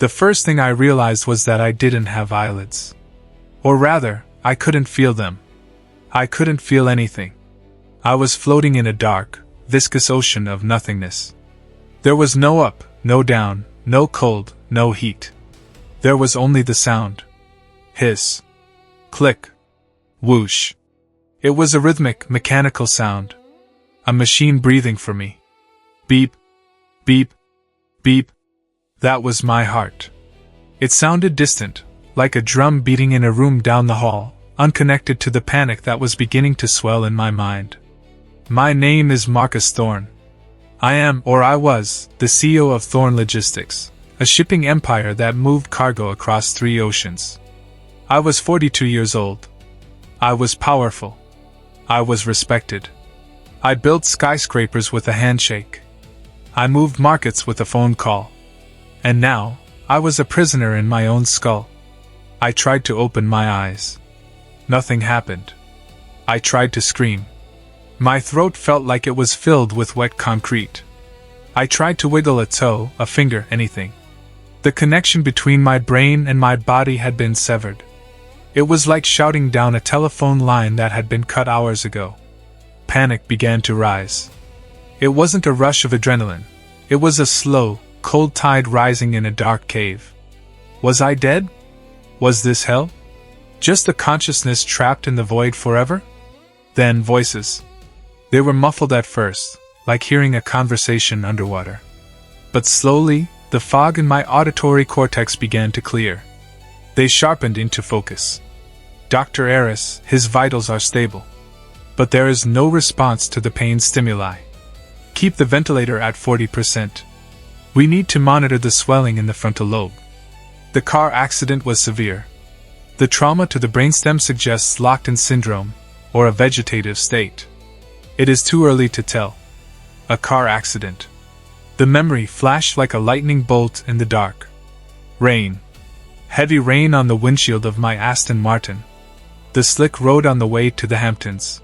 The first thing I realized was that I didn't have eyelids. Or rather, I couldn't feel them. I couldn't feel anything. I was floating in a dark, viscous ocean of nothingness. There was no up, no down, no cold, no heat. There was only the sound. Hiss. Click. Whoosh. It was a rhythmic, mechanical sound. A machine breathing for me. Beep. Beep. Beep. That was my heart. It sounded distant, like a drum beating in a room down the hall, unconnected to the panic that was beginning to swell in my mind. My name is Marcus Thorne. I am, or I was, the CEO of Thorne Logistics, a shipping empire that moved cargo across 3 oceans. I was 42 years old. I was powerful. I was respected. I built skyscrapers with a handshake. I moved markets with a phone call. And now, I was a prisoner in my own skull. I tried to open my eyes. Nothing happened. I tried to scream. My throat felt like it was filled with wet concrete. I tried to wiggle a toe, a finger, anything. The connection between my brain and my body had been severed. It was like shouting down a telephone line that had been cut hours ago. Panic began to rise. It wasn't a rush of adrenaline. It was a slow, cold tide rising in a dark cave. Was I dead? Was this hell? Just a consciousness trapped in the void forever? Then voices. They were muffled at first, like hearing a conversation underwater. But slowly, the fog in my auditory cortex began to clear. They sharpened into focus. Dr. Eris, his vitals are stable. But there is no response to the pain stimuli. Keep the ventilator at 40%. We need to monitor the swelling in the frontal lobe. The car accident was severe. The trauma to the brainstem suggests locked-in syndrome, or a vegetative state. It is too early to tell. A car accident. The memory flashed like a lightning bolt in the dark. Rain. Heavy rain on the windshield of my Aston Martin. The slick road on the way to the Hamptons.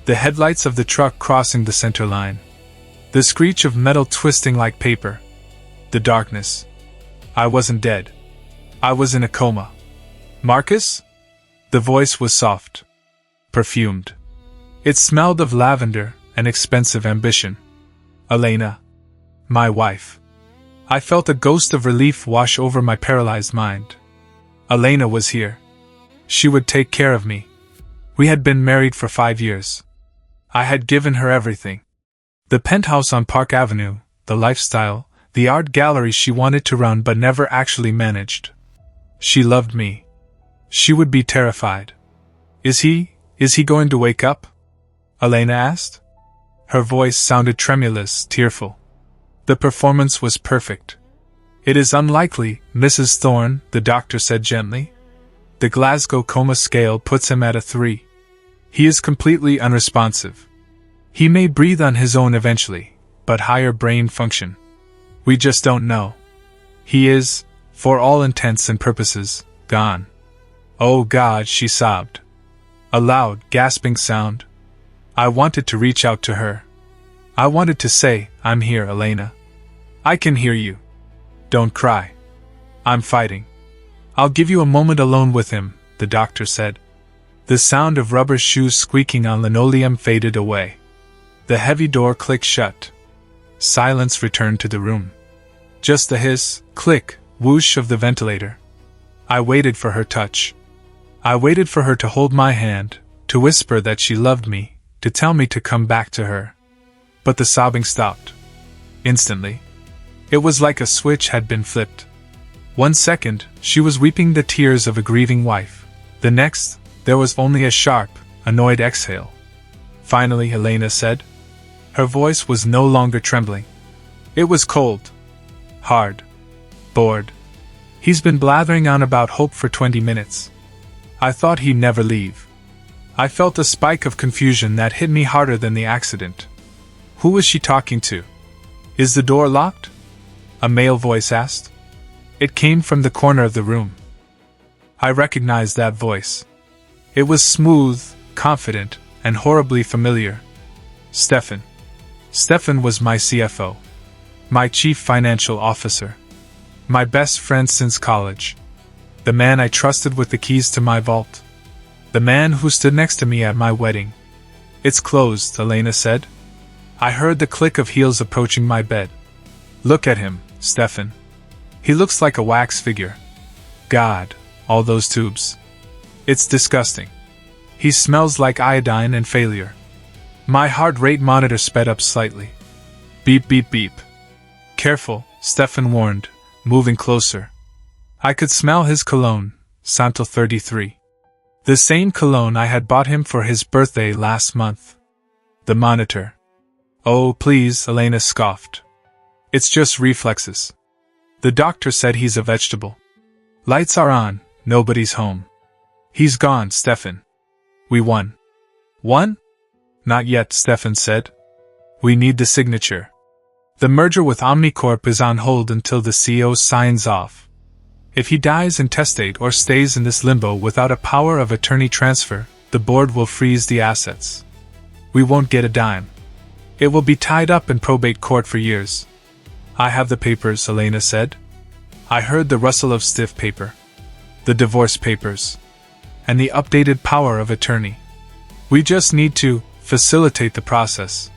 The headlights of the truck crossing the center line. The screech of metal twisting like paper. The darkness. I wasn't dead. I was in a coma. Marcus? The voice was soft. Perfumed. It smelled of lavender and expensive ambition. Elena. My wife. I felt a ghost of relief wash over my paralyzed mind. Elena was here. She would take care of me. We had been married for 5 years. I had given her everything. The penthouse on Park Avenue, the lifestyle, the art gallery she wanted to run but never actually managed. She loved me. She would be terrified. Is he going to wake up? Elena asked. Her voice sounded tremulous, tearful. The performance was perfect. It is unlikely, Mrs. Thorne, the doctor said gently. The Glasgow Coma scale puts him at a 3. He is completely unresponsive. He may breathe on his own eventually, but higher brain function. We just don't know. He is, for all intents and purposes, gone. Oh God, she sobbed. A loud, gasping sound. I wanted to reach out to her. I wanted to say, I'm here, Elena. I can hear you. Don't cry. I'm fighting. I'll give you a moment alone with him, the doctor said. The sound of rubber shoes squeaking on linoleum faded away. The heavy door clicked shut. Silence returned to the room. Just the hiss, click, whoosh of the ventilator. I waited for her touch. I waited for her to hold my hand, to whisper that she loved me, to tell me to come back to her. But the sobbing stopped. Instantly. It was like a switch had been flipped. 1 second, she was weeping the tears of a grieving wife. The next, there was only a sharp, annoyed exhale. Finally, Elena said. Her voice was no longer trembling. It was cold. Hard. Bored. He's been blathering on about hope for 20 minutes. I thought he'd never leave. I felt a spike of confusion that hit me harder than the accident. Who was she talking to? Is the door locked? A male voice asked. It came from the corner of the room. I recognized that voice. It was smooth, confident, and horribly familiar. Stefan. Stefan was my CFO. My chief financial officer. My best friend since college. The man I trusted with the keys to my vault. The man who stood next to me at my wedding. It's closed, Elena said. I heard the click of heels approaching my bed. Look at him, Stefan. He looks like a wax figure. God, all those tubes. It's disgusting. He smells like iodine and failure. My heart rate monitor sped up slightly. Beep beep beep. Careful, Stefan warned, moving closer. I could smell his cologne, Santo 33. The same cologne I had bought him for his birthday last month. The monitor. Oh, please, Elena scoffed. It's just reflexes. The doctor said he's a vegetable. Lights are on, nobody's home. He's gone, Stefan. We won. Won? Not yet, Stefan said. We need the signature. The merger with Omnicorp is on hold until the CEO signs off. If he dies intestate or stays in this limbo without a power of attorney transfer, the board will freeze the assets. We won't get a dime. It will be tied up in probate court for years. I have the papers, Elena said. I heard the rustle of stiff paper. The divorce papers. And the updated power of attorney. We just need to facilitate the process.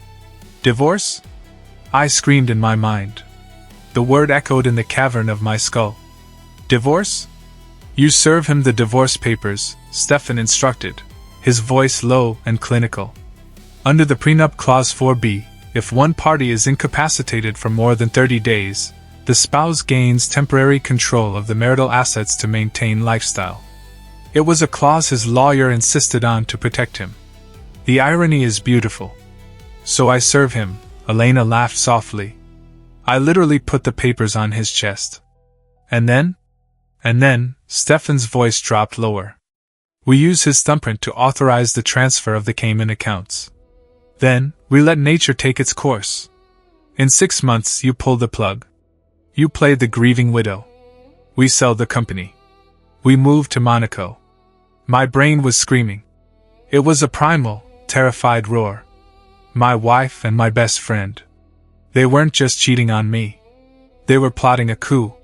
Divorce? I screamed in my mind. The word echoed in the cavern of my skull. Divorce? You serve him the divorce papers, Stefan instructed, his voice low and clinical. Under the prenup clause 4b, if one party is incapacitated for more than 30 days, the spouse gains temporary control of the marital assets to maintain lifestyle. It was a clause his lawyer insisted on to protect him. The irony is beautiful. So I serve him, Elena laughed softly. I literally put the papers on his chest. And then, Stefan's voice dropped lower. We use his thumbprint to authorize the transfer of the Cayman accounts. Then, we let nature take its course. In 6 months you pull the plug. You play the grieving widow. We sell the company. We move to Monaco. My brain was screaming. It was a primal, terrified roar. My wife and my best friend. They weren't just cheating on me. They were plotting a coup.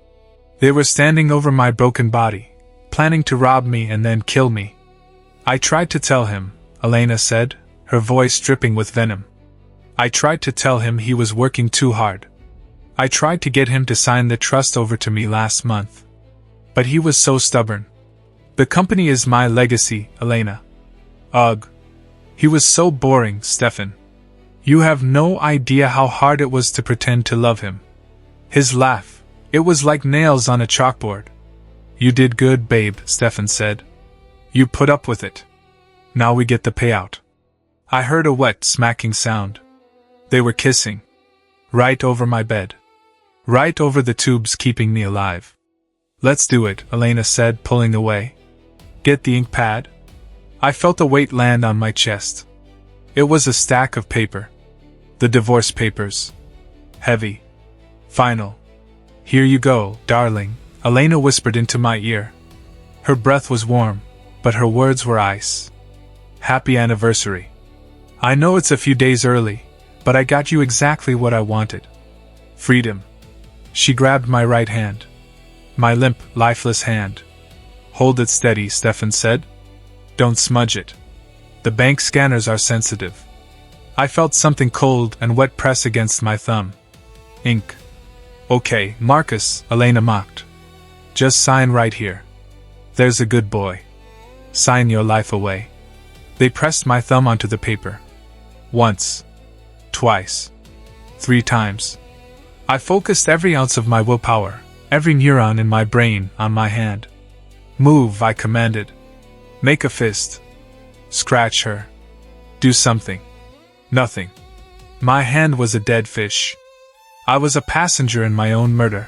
They were standing over my broken body, planning to rob me and then kill me. I tried to tell him, Elena said, her voice dripping with venom. I tried to tell him he was working too hard. I tried to get him to sign the trust over to me last month. But he was so stubborn. The company is my legacy, Elena. Ugh. He was so boring, Stefan. You have no idea how hard it was to pretend to love him. His laugh, it was like nails on a chalkboard. You did good, babe, Stefan said. You put up with it. Now we get the payout. I heard a wet, smacking sound. They were kissing. Right over my bed. Right over the tubes keeping me alive. Let's do it, Elena said, pulling away. Get the ink pad. I felt a weight land on my chest. It was a stack of paper. The divorce papers. Heavy. Final. Here you go, darling, Elena whispered into my ear. Her breath was warm, but her words were ice. Happy anniversary. I know it's a few days early, but I got you exactly what I wanted. Freedom. She grabbed my right hand. My limp, lifeless hand. Hold it steady, Stefan said. Don't smudge it. The bank scanners are sensitive. I felt something cold and wet press against my thumb. Ink. Okay, Marcus, Elena mocked. Just sign right here. There's a good boy. Sign your life away. They pressed my thumb onto the paper. Once. Twice. 3 times. I focused every ounce of my willpower, every neuron in my brain, on my hand. Move, I commanded. Make a fist. Scratch her. Do something. Nothing. My hand was a dead fish. I was a passenger in my own murder.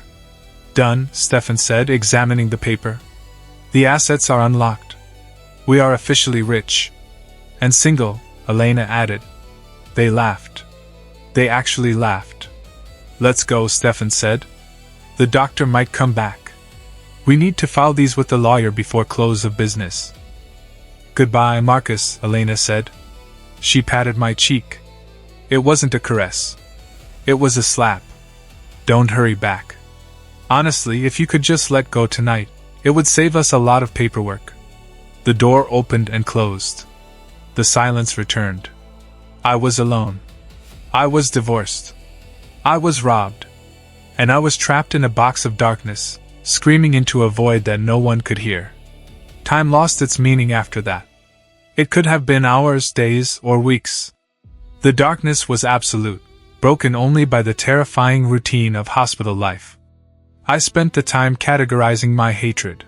Done, Stefan said, examining the paper. The assets are unlocked. We are officially rich. And single, Elena added. They laughed. They actually laughed. Let's go, Stefan said. The doctor might come back. We need to file these with the lawyer before close of business. Goodbye, Marcus, Elena said. She patted my cheek. It wasn't a caress. It was a slap. Don't hurry back. Honestly, if you could just let go tonight, it would save us a lot of paperwork. The door opened and closed. The silence returned. I was alone. I was divorced. I was robbed. And I was trapped in a box of darkness, screaming into a void that no one could hear. Time lost its meaning after that. It could have been hours, days, or weeks. The darkness was absolute, broken only by the terrifying routine of hospital life. I spent the time categorizing my hatred.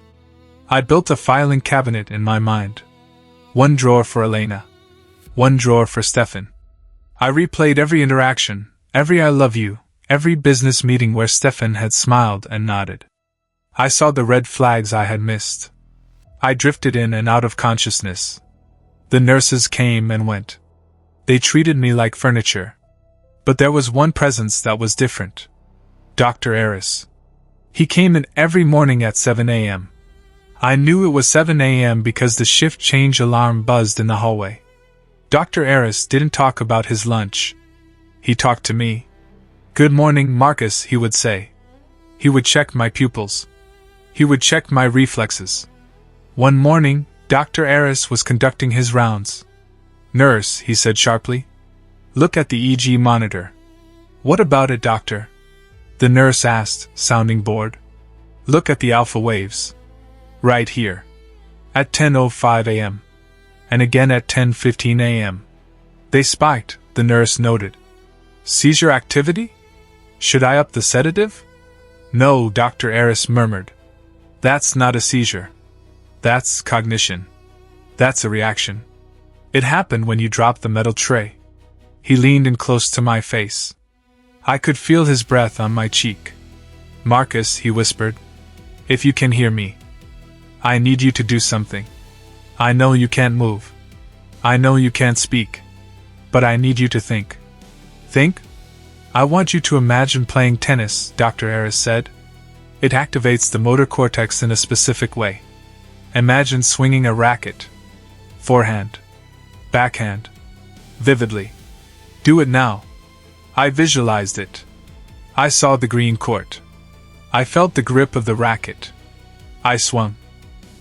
I built a filing cabinet in my mind. One drawer for Elena. One drawer for Stefan. I replayed every interaction, every I love you, every business meeting where Stefan had smiled and nodded. I saw the red flags I had missed. I drifted in and out of consciousness. The nurses came and went. They treated me like furniture. But there was one presence that was different. Dr. Eris. He came in every morning at 7 a.m. I knew it was 7 a.m. because the shift change alarm buzzed in the hallway. Dr. Eris didn't talk about his lunch. He talked to me. "Good morning, Marcus," he would say. He would check my pupils. He would check my reflexes. One morning, Dr. Eris was conducting his rounds. "Nurse," he said sharply. "Look at the EG monitor." "What about it, doctor?" The nurse asked, sounding bored. "Look at the alpha waves. Right here. At 10:05 a.m. And again at 10:15 a.m. They spiked," the nurse noted. "Seizure activity? Should I up the sedative?" "No," Dr. Eris murmured. "That's not a seizure. That's cognition. That's a reaction. It happened when you dropped the metal tray." He leaned in close to my face. I could feel his breath on my cheek. "Marcus," he whispered, "if you can hear me, I need you to do something. I know you can't move. I know you can't speak. But I need you to think." "Think?" "I want you to imagine playing tennis," Dr. Eris said. "It activates the motor cortex in a specific way. Imagine swinging a racket. Forehand. Backhand. Vividly. Do it now." I visualized it. I saw the green court. I felt the grip of the racket. I swung.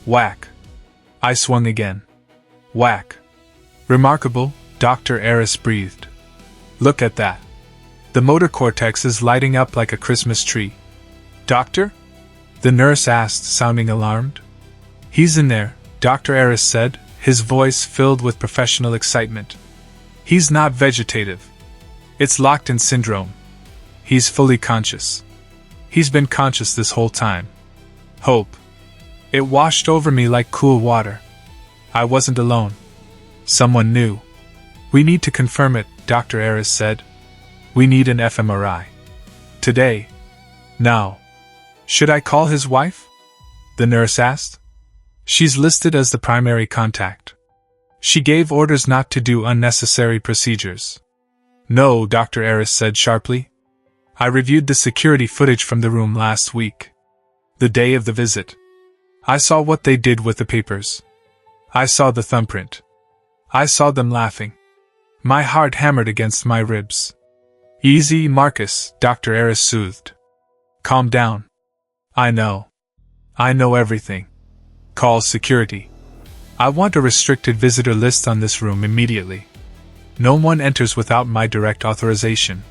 Whack. I swung again. Whack. "Remarkable," Dr. Eris breathed. "Look at that. The motor cortex is lighting up like a Christmas tree." "Doctor?" the nurse asked, sounding alarmed. "He's in there," Dr. Eris said, his voice filled with professional excitement. "He's not vegetative. It's locked-in syndrome. He's fully conscious. He's been conscious this whole time." Hope. It washed over me like cool water. I wasn't alone. Someone knew. "We need to confirm it," Dr. Eris said. "We need an fMRI. Today. Now." "Should I call his wife?" the nurse asked. "She's listed as the primary contact. She gave orders not to do unnecessary procedures." "No," Dr. Eris said sharply. "I reviewed the security footage from the room last week. The day of the visit. I saw what they did with the papers. I saw the thumbprint. I saw them laughing. My heart hammered against my ribs." "Easy, Marcus," Dr. Eris soothed. "Calm down. I know. I know everything. Call security. I want a restricted visitor list on this room immediately. No one enters without my direct authorization.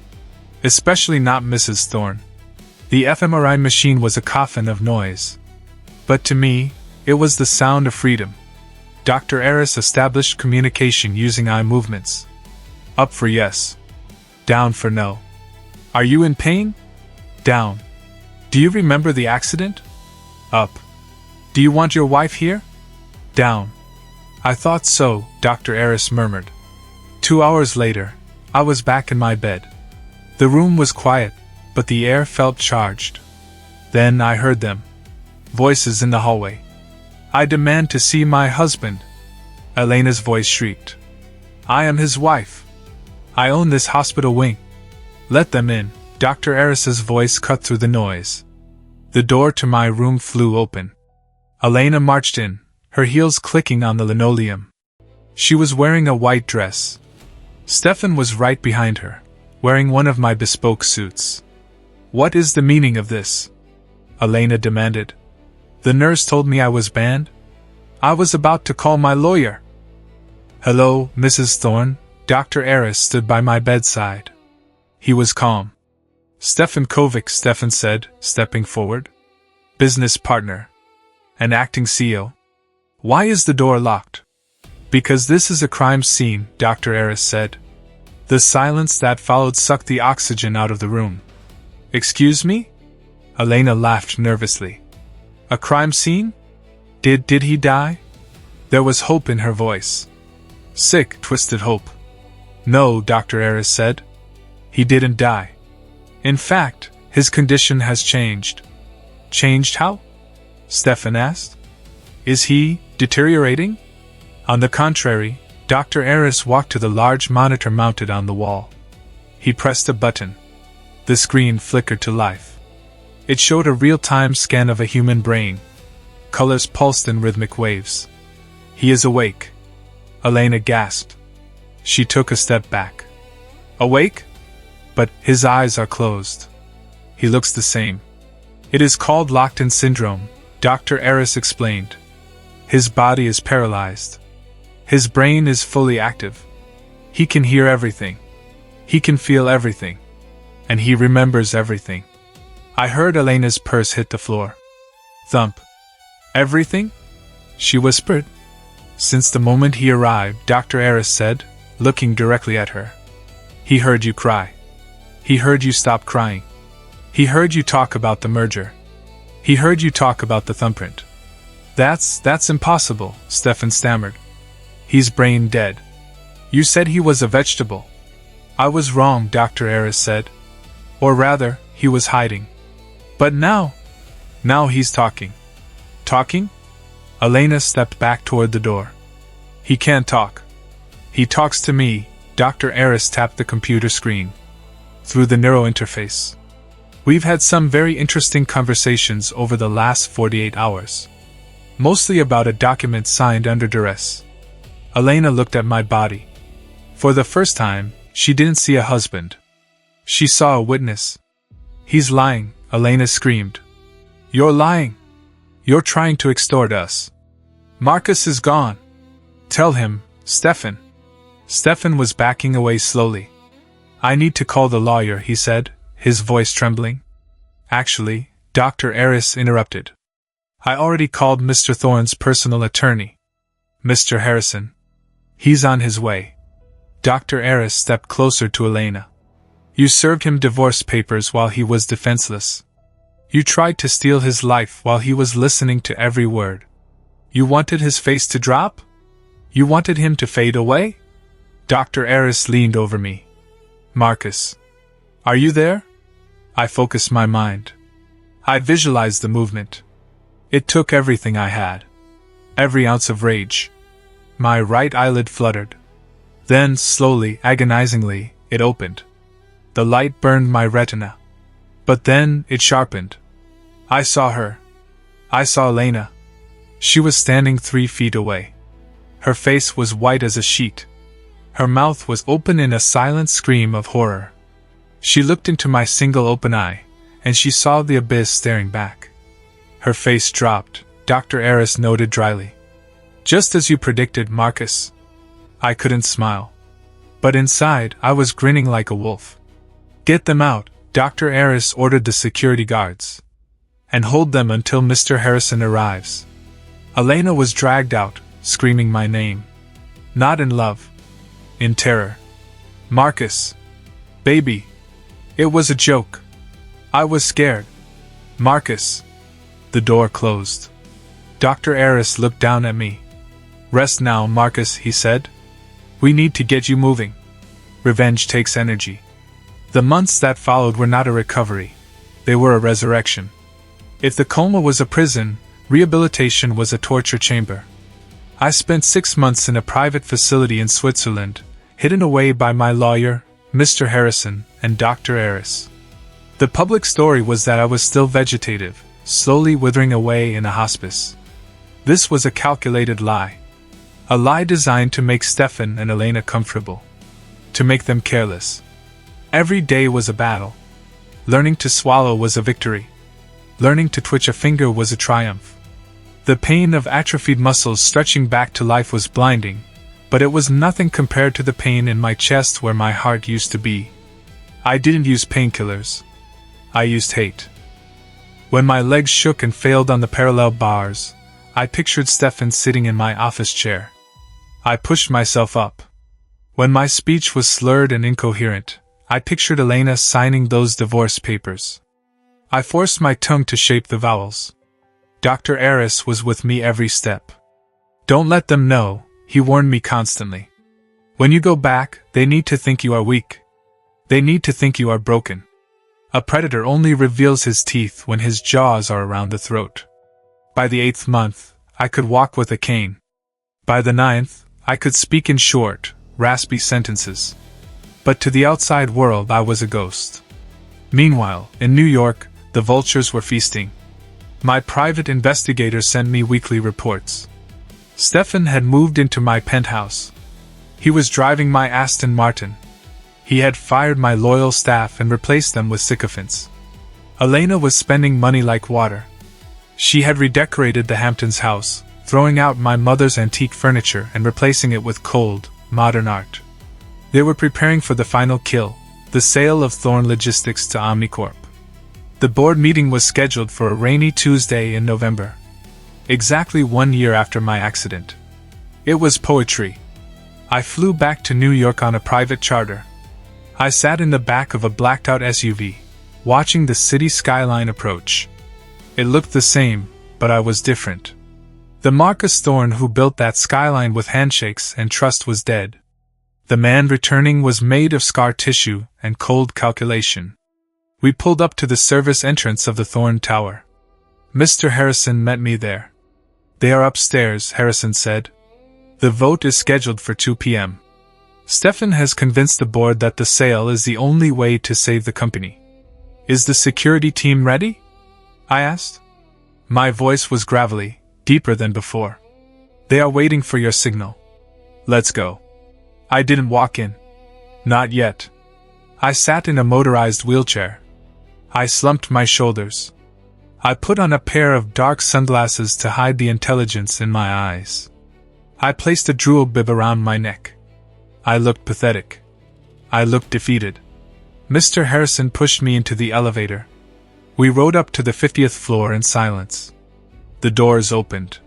Especially not Mrs. Thorne." The fMRI machine was a coffin of noise. But to me, it was the sound of freedom. Dr. Eris established communication using eye movements. Up for yes. Down for no. "Are you in pain?" Down. "Do you remember the accident?" Up. "Do you want your wife here?" Down. "I thought so," Dr. Eris murmured. 2 hours later, I was back in my bed. The room was quiet, but the air felt charged. Then I heard them. Voices in the hallway. "I demand to see my husband," Elena's voice shrieked. "I am his wife. I own this hospital wing. Let them in," Dr. Eris's voice cut through the noise. The door to my room flew open. Elena marched in, her heels clicking on the linoleum. She was wearing a white dress. Stefan was right behind her, wearing one of my bespoke suits. "What is the meaning of this?" Elena demanded. The nurse told me I was banned. I was about to call my lawyer. Hello, Mrs. Thorne. Dr. Eris stood by my bedside. He was calm. Stefan Kovic, Stefan said, stepping forward. Business partner. An acting CEO. Why is the door locked? Because this is a crime scene, Dr. Eris said. The silence that followed sucked the oxygen out of the room. Excuse me? Elena laughed nervously. A crime scene? Did he die? There was hope in her voice. Sick, twisted hope. No, Dr. Eris said. He didn't die. In fact, his condition has changed. Changed how? Stefan asked. Is he deteriorating? On the contrary, Dr. Eris walked to the large monitor mounted on the wall. He pressed a button. The screen flickered to life. It showed a real-time scan of a human brain. Colors pulsed in rhythmic waves. He is awake. Elena gasped. She took a step back. Awake? But his eyes are closed. He looks the same. It is called locked-in syndrome, Dr. Eris explained. His body is paralyzed. His brain is fully active. He can hear everything. He can feel everything. And he remembers everything. I heard Elena's purse hit the floor. Thump. Everything? She whispered. Since the moment he arrived, Dr. Eris said, looking directly at her. He heard you cry. He heard you stop crying. He heard you talk about the merger. He heard you talk about the thumbprint. That's impossible, Stefan stammered. He's brain dead. You said he was a vegetable. I was wrong, Dr. Eris said. Or rather, he was hiding. But now he's talking. Talking? Elena stepped back toward the door. He can't talk. He talks to me, Dr. Eris tapped the computer screen. Through the neuro interface. We've had some very interesting conversations over the last 48 hours. Mostly about a document signed under duress. Elena looked at my body. For the first time, she didn't see a husband. She saw a witness. He's lying, Elena screamed. You're lying. You're trying to extort us. Marcus is gone. Tell him, Stefan. Stefan was backing away slowly. I need to call the lawyer, he said, his voice trembling. Actually, Dr. Eris interrupted. I already called Mr. Thorne's personal attorney. Mr. Harrison. He's on his way. Dr. Eris stepped closer to Elena. You served him divorce papers while he was defenseless. You tried to steal his life while he was listening to every word. You wanted his face to drop? You wanted him to fade away? Dr. Eris leaned over me. Marcus. Are you there? I focused my mind. I visualized the movement. It took everything I had. Every ounce of rage. My right eyelid fluttered. Then, slowly, agonizingly, it opened. The light burned my retina. But then, it sharpened. I saw her. I saw Elena. She was standing 3 feet away. Her face was white as a sheet. Her mouth was open in a silent scream of horror. She looked into my single open eye, and she saw the abyss staring back. Her face dropped, Dr. Eris noted dryly. Just as you predicted, Marcus. I couldn't smile. But inside, I was grinning like a wolf. Get them out, Dr. Eris ordered the security guards. And hold them until Mr. Harrison arrives. Elena was dragged out, screaming my name. Not in love. In terror. Marcus. Baby. It was a joke. I was scared. Marcus. The door closed. Dr. Eris looked down at me. Rest now, Marcus, he said. We need to get you moving. Revenge takes energy. The months that followed were not a recovery. They were a resurrection. If the coma was a prison, rehabilitation was a torture chamber. I spent 6 months in a private facility in Switzerland, hidden away by my lawyer, Mr. Harrison, and Dr. Eris. The public story was that I was still vegetative, slowly withering away in a hospice. This was a calculated lie. A lie designed to make Stefan and Elena comfortable. To make them careless. Every day was a battle. Learning to swallow was a victory. Learning to twitch a finger was a triumph. The pain of atrophied muscles stretching back to life was blinding, but it was nothing compared to the pain in my chest where my heart used to be. I didn't use painkillers. I used hate. When my legs shook and failed on the parallel bars, I pictured Stefan sitting in my office chair. I pushed myself up. When my speech was slurred and incoherent, I pictured Elena signing those divorce papers. I forced my tongue to shape the vowels. Dr. Aris was with me every step. Don't let them know, he warned me constantly. When you go back, they need to think you are weak. They need to think you are broken. A predator only reveals his teeth when his jaws are around the throat. By the 8th month, I could walk with a cane. By the 9th, I could speak in short, raspy sentences. But to the outside world I was a ghost. Meanwhile, in New York, the vultures were feasting. My private investigator sent me weekly reports. Stefan had moved into my penthouse. He was driving my Aston Martin. He had fired my loyal staff and replaced them with sycophants. Elena was spending money like water. She had redecorated the Hamptons house, throwing out my mother's antique furniture and replacing it with cold, modern art. They were preparing for the final kill, the sale of Thorn Logistics to Omnicorp. The board meeting was scheduled for a rainy Tuesday in November. Exactly 1 year after my accident. It was poetry. I flew back to New York on a private charter. I sat in the back of a blacked-out SUV, watching the city skyline approach. It looked the same, but I was different. The Marcus Thorne who built that skyline with handshakes and trust was dead. The man returning was made of scar tissue and cold calculation. We pulled up to the service entrance of the Thorne Tower. Mr. Harrison met me there. They are upstairs, Harrison said. The vote is scheduled for 2 p.m. Stefan has convinced the board that the sale is the only way to save the company. Is the security team ready? I asked. My voice was gravelly, deeper than before. They are waiting for your signal. Let's go. I didn't walk in. Not yet. I sat in a motorized wheelchair. I slumped my shoulders. I put on a pair of dark sunglasses to hide the intelligence in my eyes. I placed a drool bib around my neck. I looked pathetic. I looked defeated. Mr. Harrison pushed me into the elevator. We rode up to the 50th floor in silence. The doors opened.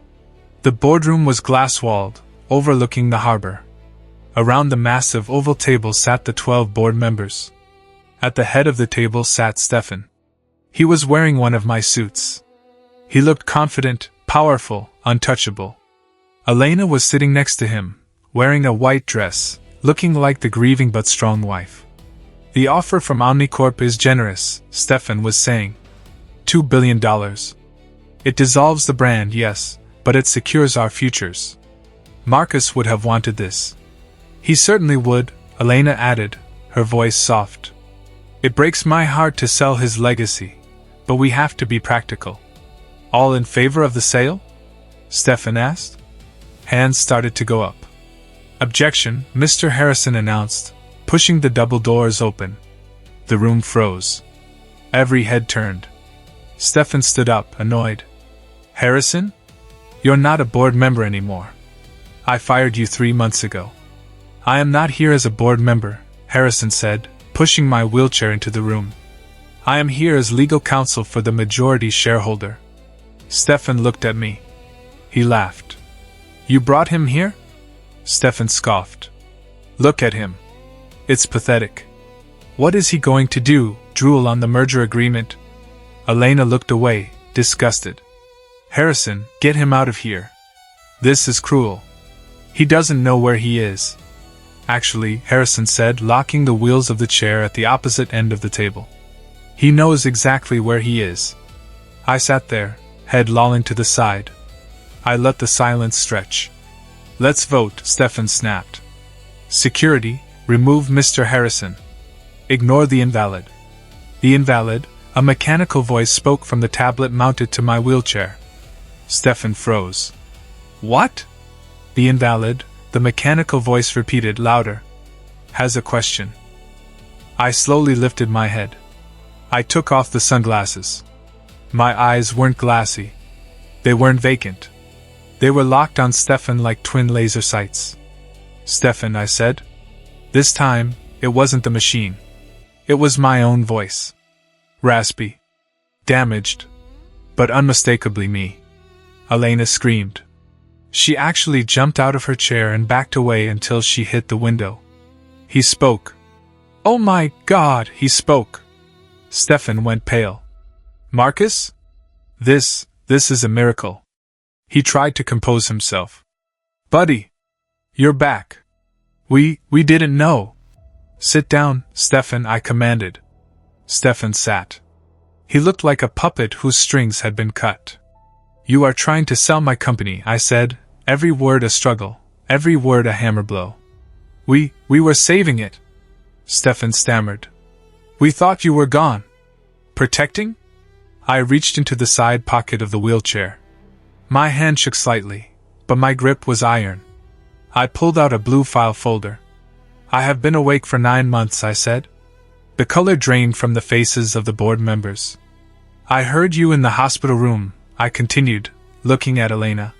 The boardroom was glass-walled, overlooking the harbor. Around the massive oval table sat the 12 board members. At the head of the table sat Stefan. He was wearing one of my suits. He looked confident, powerful, untouchable. Elena was sitting next to him, wearing a white dress, looking like the grieving but strong wife. The offer from Omnicorp is generous, Stefan was saying. $2 billion. It dissolves the brand, yes, but it secures our futures. Marcus would have wanted this. He certainly would, Elena added, her voice soft. It breaks my heart to sell his legacy, but we have to be practical. All in favor of the sale? Stefan asked. Hands started to go up. Objection, Mr. Harrison announced, pushing the double doors open. The room froze. Every head turned. Stefan stood up, annoyed. Harrison? You're not a board member anymore. I fired you 3 months ago. I am not here as a board member, Harrison said, pushing my wheelchair into the room. I am here as legal counsel for the majority shareholder. Stefan looked at me. He laughed. You brought him here? Stefan scoffed. Look at him. It's pathetic. What is he going to do, drool on the merger agreement? Elena looked away, disgusted. Harrison, get him out of here. This is cruel. He doesn't know where he is. Actually, Harrison said, locking the wheels of the chair at the opposite end of the table. He knows exactly where he is. I sat there, head lolling to the side. I let the silence stretch. Let's vote, Stefan snapped. Security, remove Mr. Harrison. Ignore the invalid. The invalid, a mechanical voice spoke from the tablet mounted to my wheelchair. Stefan froze. What? The invalid, the mechanical voice repeated louder. Has a question. I slowly lifted my head. I took off the sunglasses. My eyes weren't glassy. They weren't vacant. They were locked on Stefan like twin laser sights. "Stefan," I said. This time, it wasn't the machine. It was my own voice. Raspy. Damaged. But unmistakably me. Elena screamed. She actually jumped out of her chair and backed away until she hit the window. He spoke. "Oh my God," he spoke. Stefan went pale. "Marcus? This is a miracle." He tried to compose himself. "Buddy, you're back. We didn't know." "Sit down, Stefan," I commanded. Stefan sat. He looked like a puppet whose strings had been cut. "You are trying to sell my company," I said, every word a struggle, every word a hammer blow. We were saving it," Stefan stammered. "We thought you were gone." "Protecting?" I reached into the side pocket of the wheelchair. My hand shook slightly, but my grip was iron. I pulled out a blue file folder. "I have been awake for 9 months," I said. The color drained from the faces of the board members. "I heard you in the hospital room," I continued, looking at Elena.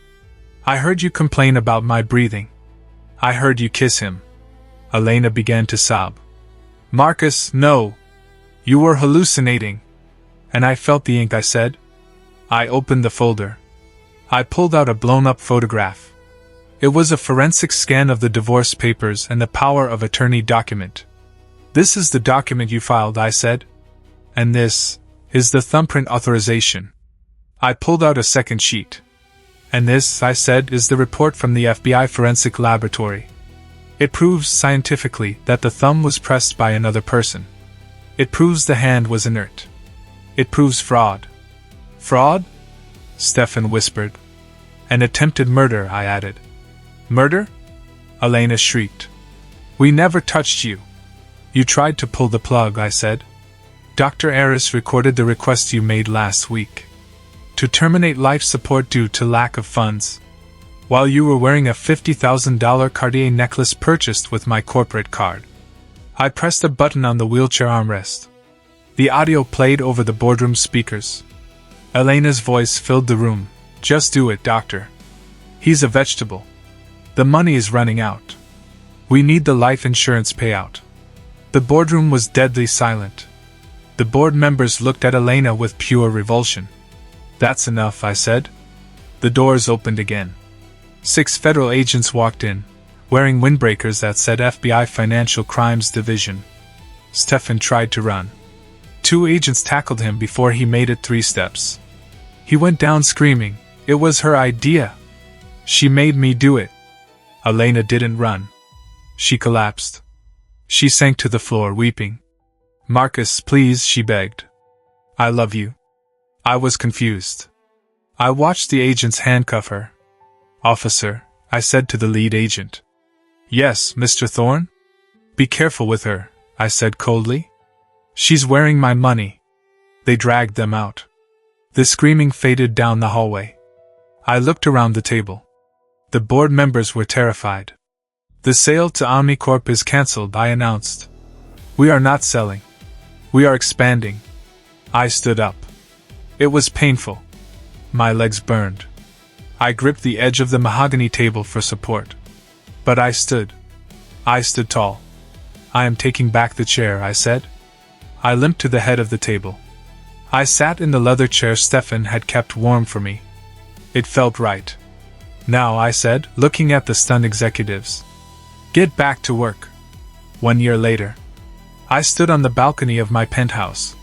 "I heard you complain about my breathing. I heard you kiss him." Elena began to sob. "Marcus, no. You were hallucinating." "And I felt the ink," I said. I opened the folder. I pulled out a blown-up photograph. It was a forensic scan of the divorce papers and the power of attorney document. "This is the document you filed," I said. "And this is the thumbprint authorization." I pulled out a second sheet. "And this," I said, "is the report from the FBI Forensic Laboratory. It proves scientifically that the thumb was pressed by another person. It proves the hand was inert. It proves fraud." "Fraud?" Stefan whispered. "An attempted murder," I added. "Murder?" Elena shrieked. "We never touched you." "You tried to pull the plug," I said. "Dr. Aris recorded the request you made last week. To terminate life support due to lack of funds. While you were wearing a $50,000 Cartier necklace purchased with my corporate card." I pressed a button on the wheelchair armrest. The audio played over the boardroom speakers. Elena's voice filled the room. "Just do it, doctor. He's a vegetable. The money is running out. We need the life insurance payout." The boardroom was deadly silent. The board members looked at Elena with pure revulsion. "That's enough," I said. The doors opened again. 6 federal agents walked in, wearing windbreakers that said FBI Financial Crimes Division. Stefan tried to run. 2 agents tackled him before he made it 3 steps. He went down screaming. It was her idea. She made me do it. Elena didn't run. She collapsed. She sank to the floor, weeping. "Marcus, please," she begged. "I love you." I was confused. I watched the agents handcuff her. "Officer," I said to the lead agent. "Yes, Mr. Thorne?" "Be careful with her," I said coldly. "She's wearing my money." They dragged them out. The screaming faded down the hallway. I looked around the table. The board members were terrified. "The sale to Omnicorp is cancelled," I announced. "We are not selling. We are expanding." I stood up. It was painful. My legs burned. I gripped the edge of the mahogany table for support. But I stood. I stood tall. "I am taking back the chair," I said. I limped to the head of the table. I sat in the leather chair Stefan had kept warm for me. It felt right. "Now," I said, looking at the stunned executives. "Get back to work." 1 year later. I stood on the balcony of my penthouse.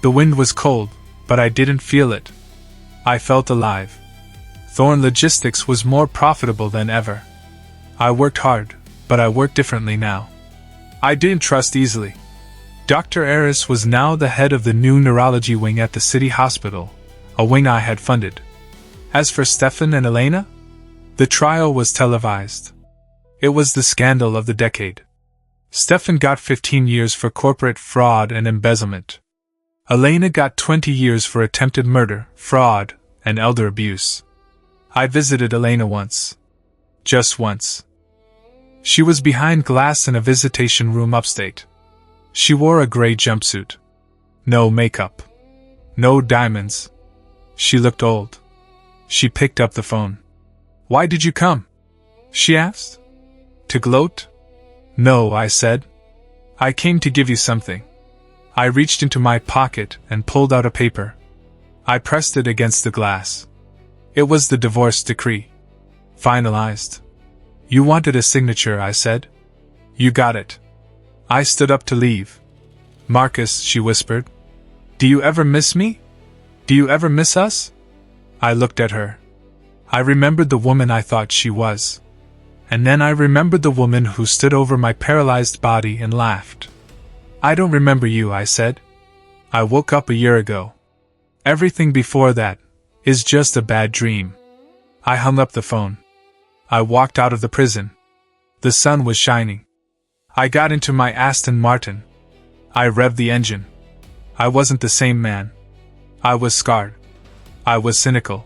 The wind was cold, but I didn't feel it. I felt alive. Thorne Logistics was more profitable than ever. I worked hard, but I worked differently now. I didn't trust easily. Dr. Aris was now the head of the new neurology wing at the city hospital, a wing I had funded. As for Stefan and Elena, the trial was televised. It was the scandal of the decade. Stefan got 15 years for corporate fraud and embezzlement. Elena got 20 years for attempted murder, fraud, and elder abuse. I visited Elena once. Just once. She was behind glass in a visitation room upstate. She wore a gray jumpsuit. No makeup. No diamonds. She looked old. She picked up the phone. "Why did you come?" she asked. "To gloat?" "No," I said. "I came to give you something." I reached into my pocket and pulled out a paper. I pressed it against the glass. It was the divorce decree. Finalized. "You wanted a signature," I said. "You got it." I stood up to leave. "Marcus," she whispered. "Do you ever miss me? Do you ever miss us?" I looked at her. I remembered the woman I thought she was. And then I remembered the woman who stood over my paralyzed body and laughed. "I don't remember you," I said. "I woke up a year ago. Everything before that is just a bad dream." I hung up the phone. I walked out of the prison. The sun was shining. I got into my Aston Martin. I revved the engine. I wasn't the same man. I was scarred. I was cynical.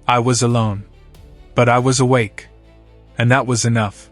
I was alone. But I was awake. And that was enough.